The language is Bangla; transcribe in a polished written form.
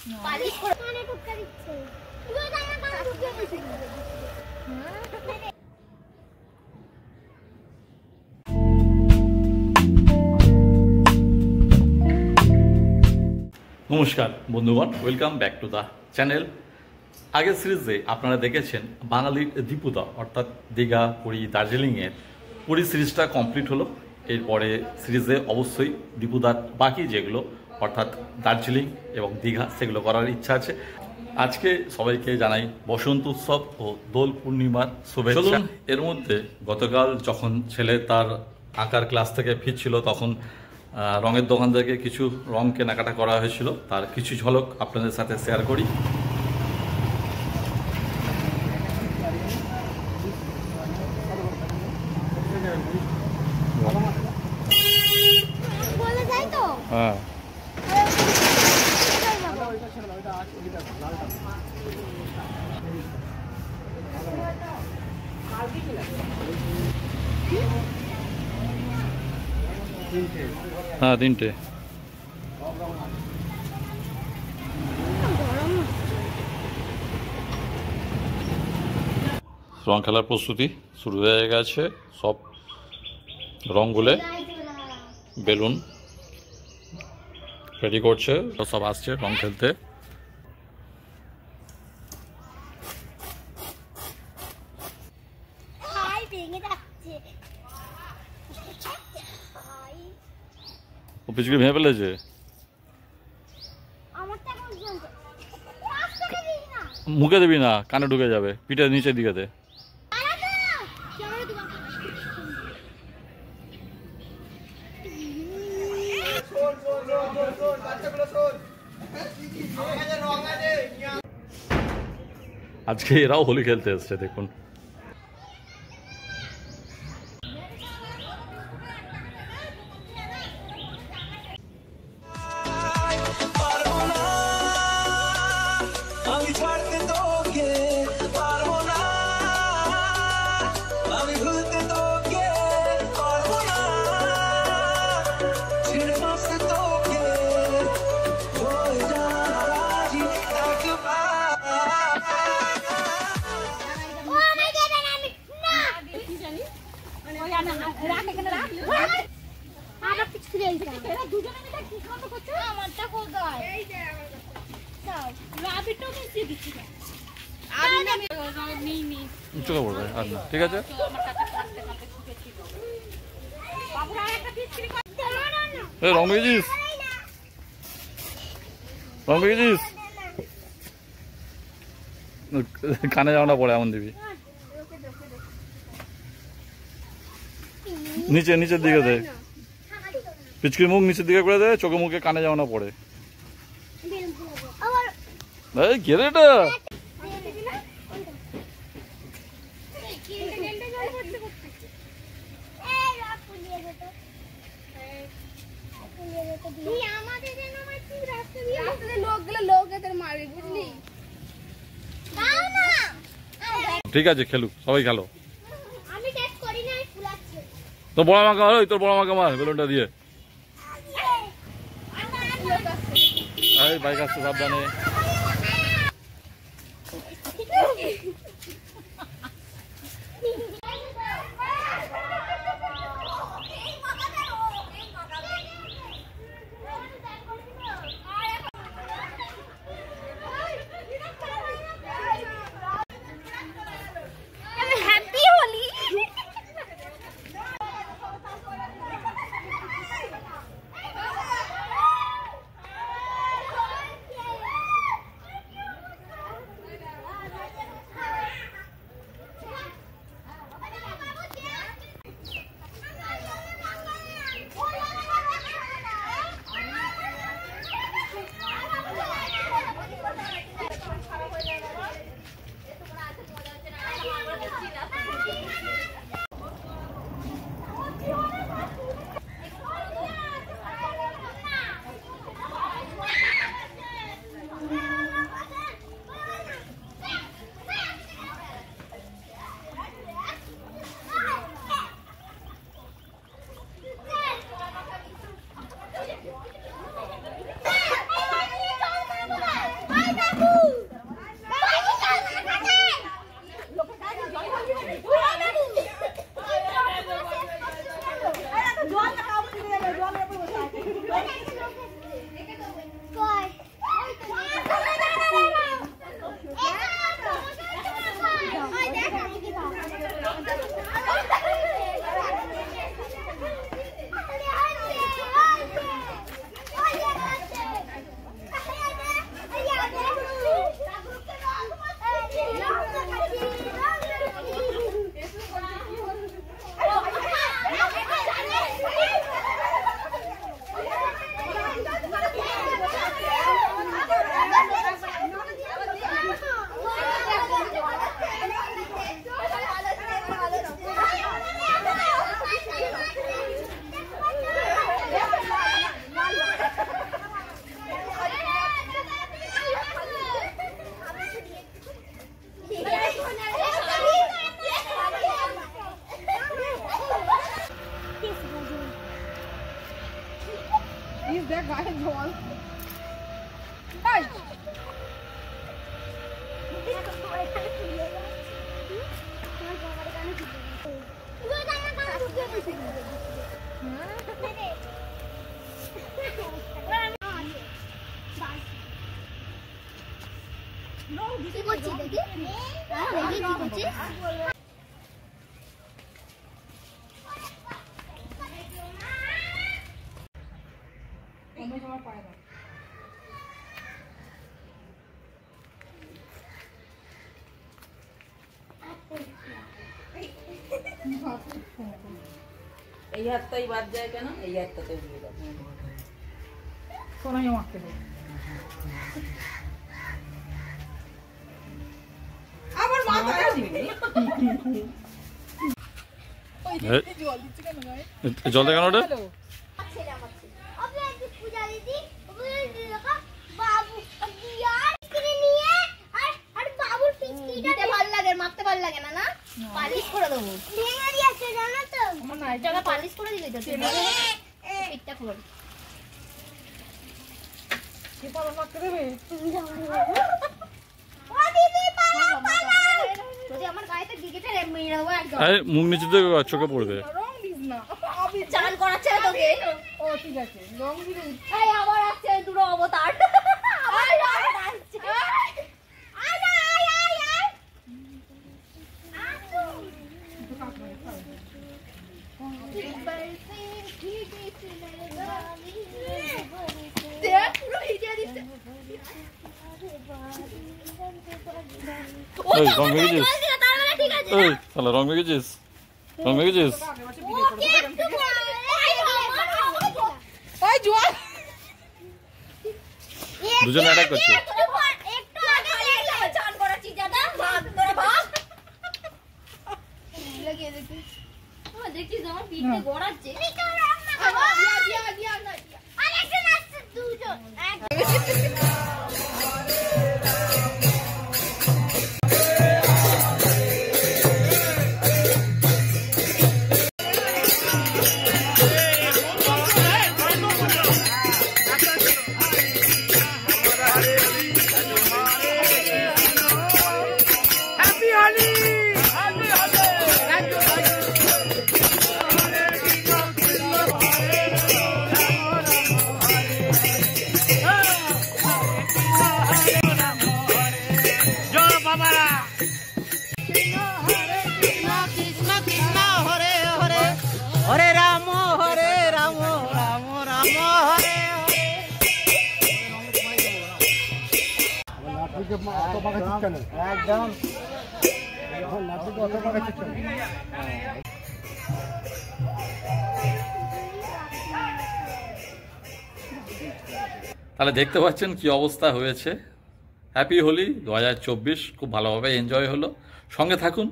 নমস্কার বন্ধুগণ, welcome back to the channel. আগের সিরিজে আপনারা দেখেছেন বাঙালির দীপুদা অর্থাৎ দীঘা, পুরী, দার্জিলিংয়ের পুরী সিরিজটা কমপ্লিট হলো। এরপরে সিরিজে অবশ্যই দীপুদার বাকি যেগুলো অর্থাৎ দার্জিলিং এবং দীঘা সেগুলো করার ইচ্ছা আছে। আজকে সবাইকে জানাই বসন্ত উৎসব ও দোল পূর্ণিমার শুভেচ্ছা। এর মধ্যে গতকাল যখন ছেলে তার আঁকার ক্লাস থেকে ফিরছিল তখন রঙের দোকান থেকে কিছু রং কেনাকাটা করা হয়েছিল, তার কিছু ঝলক আপনাদের সাথে শেয়ার করি। হ্যাঁ, হ্যাঁ, তিনটে। রং খেলার প্রস্তুতি শুরু হয়ে গেছে, সব রং গুলে বেলুন রেডি করছে, সব আসছে রং খেলতে। ও পিছকে ভেঙে ফেলেছে। মুখে দিবি না, কানে ঢুকে যাবে, পিঠের নিচের দিকে দে। আজকে এরাও হোলি খেলতে এসছে, দেখুন। ঠিক আছে, রং পেয়েছিস, রং পেয়েছিস, কানে যাওয়া না পড়ে এমন দিবি। নিচে নিচের দিকে দে, পিচকির মুখ নিচের দিকে করে দে, চোখে মুখে কানে যাওয়া না পড়ে। এই ঘেরেটা ঠিক আছে, খেলুক, সবাই খেলো। তোর বড় মাকে মার, তোর বড় মাকে মার বেলুনটা দিয়ে। এই বাইক আসছে, সাবধানে। কি করছিস দেখি? হ্যাঁ দেখি কি করছিস? এই হাতটাই বাদ যায় কেন? এই হাতটাতে দিয়ে দাও। সোনাই আমাকে দে। আমার মাথায় দিবি। ওই দিকে জল দিচ্ছি কেন গায়ে? জল দেখানো ওটা ছেলে আমার ছেলে। আবে আজকে পূজা দিদি, ওই দেখো বাবু বিয়ার কিনে নিয়ে আর বাবুর পিচকিটা ভালো লাগে, মারতে ভালো লাগে না না? পালিশ করে দেবো। ভেঙে দিয়েছে জানো তো? আমার নাই জায়গা পালিশ করে দিবি তো? পিঠটা খুলো। কি পারো মারতে দেবে? ও দিদি পালাও পালাও। যদি আমার গায়েতে দিকেটা মেরে দেবো একদম। আরে মুখ নিচে দিয়ে চোখে পড়বে। রং দিস না। আমি চান করাচ্ছে না তোকে। ও ঠিক আছে। রং দিলে এই আবার আসছে দুটো অবতার। আবার আসছে। আয় আয় আয় আয়। আসো। দেখ পুরো ভিডিও দিচ্ছে। এই রং মেখেছিস? তার মানে ঠিক আছে। এই তাহলে রং মেখেছিস? রং মেখেছিস? ওই জোয়ান দুজন অ্যাটাক করছে। একটু আগে চান করাচ্ছি দাদা, ভাগ করে ভাগ। লাগিয়ে দেখি। ও দেখছিস আমার পিঠে গড়াচ্ছে। আরেকজন আসছে দুজন। হরে রাম রাম রাম হরে একদম তাহলে দেখতে পাচ্ছেন কি অবস্থা হয়েছে। হ্যাপি হোলি 2024 খুব ভালোভাবে এনজয় হলো। সঙ্গে থাকুন।